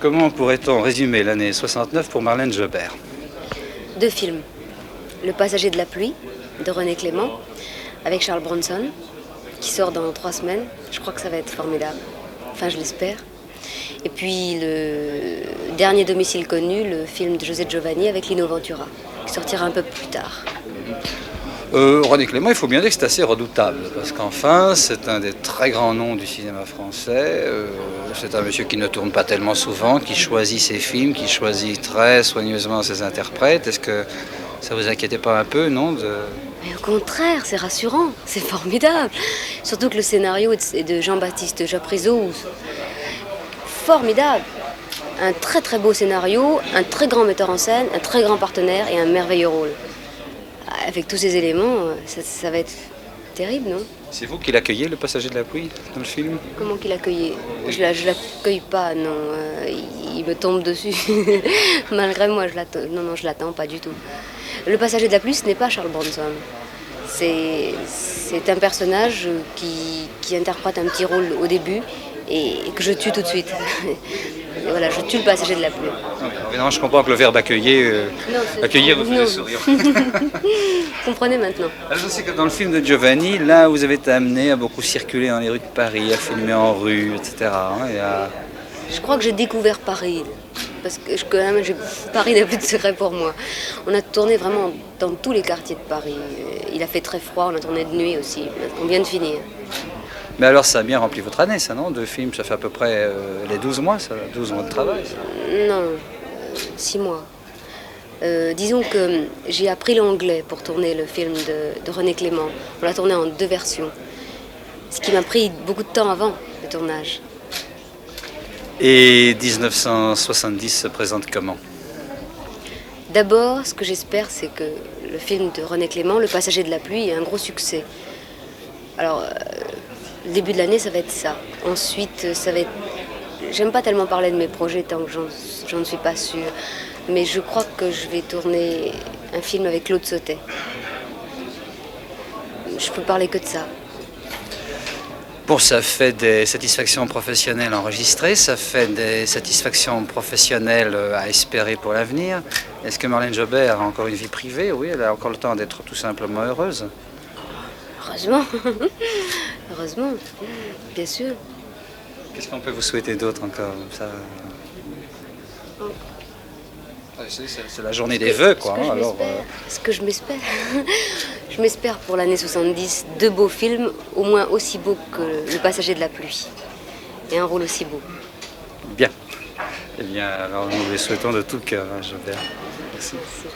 Comment pourrait-on résumer l'année 69 pour Marlène Jobert? Deux films. Le passager de la pluie, de René Clément, avec Charles Bronson, qui sort dans 3 semaines. Je crois que ça va être formidable. Enfin, je l'espère. Et puis le dernier domicile connu, le film de José Giovanni avec Lino Ventura, qui sortira un peu plus tard. René Clément, il faut bien dire que c'est assez redoutable, parce qu'enfin, c'est un des très grands noms du cinéma français. C'est un monsieur qui ne tourne pas tellement souvent, qui choisit ses films, qui choisit très soigneusement ses interprètes. Est-ce que ça vous inquiétait pas un peu, non Mais au contraire, c'est rassurant, c'est formidable. Surtout que le scénario est de Jean-Baptiste Japrisot. Formidable. Un très très beau scénario, un très grand metteur en scène, un très grand partenaire et un merveilleux rôle. Avec tous ces éléments, ça va être terrible, non? C'est vous qui l'accueillez, le passager de la pluie, dans le film? Comment qu'il l'accueillait? Je l'accueille pas, non. Il me tombe dessus. Malgré moi, je l'attends. Non, je l'attends pas du tout. Le passager de la pluie, ce n'est pas Charles Bronson. C'est un personnage qui interprète un petit rôle au début et que je tue tout de suite. Et voilà, je tue le passager de la pluie. Évidemment, je comprends que le verbe accueillir, accueillir vous faisait sourire. Comprenez maintenant. Alors, je sais que dans le film de Giovanni, là, vous avez été amené à beaucoup circuler dans les rues de Paris, à filmer en rue, etc. Je crois que j'ai découvert Paris. Parce que quand même, Paris n'a plus de secret pour moi. On a tourné vraiment dans tous les quartiers de Paris. Il a fait très froid, on a tourné de nuit aussi. On vient de finir. Mais alors, ça a bien rempli votre année, ça, non? 2 films, ça fait à peu près les 12 mois, ça, 12 mois de travail. Ça. Non, 6 mois. Disons que j'ai appris l'anglais pour tourner le film de René Clément. On l'a tourné en 2 versions. Ce qui m'a pris beaucoup de temps avant le tournage. Et 1970 se présente comment? D'abord, ce que j'espère, c'est que le film de René Clément, Le passager de la pluie, est un gros succès. Alors, le début de l'année, ça va être ça. Ensuite, ça va être... J'aime pas tellement parler de mes projets tant que j'en suis pas sûre. Mais je crois que je vais tourner un film avec Claude Sautet. Je peux parler que de ça. Bon, ça fait des satisfactions professionnelles enregistrées, ça fait des satisfactions professionnelles à espérer pour l'avenir. Est-ce que Marlène Jobert a encore une vie privée? Oui, elle a encore le temps d'être tout simplement heureuse. Heureusement. Heureusement, bien sûr. Qu'est-ce qu'on peut vous souhaiter d'autre encore ça... C'est la journée des vœux, quoi. Alors, Ce que je m'espère, je m'espère pour l'année 70, 2 beaux films, au moins aussi beaux que Le passager de la pluie. Et un rôle aussi beau. Bien. Eh bien, alors nous les souhaitons de tout cœur, Jobert. Merci. Merci.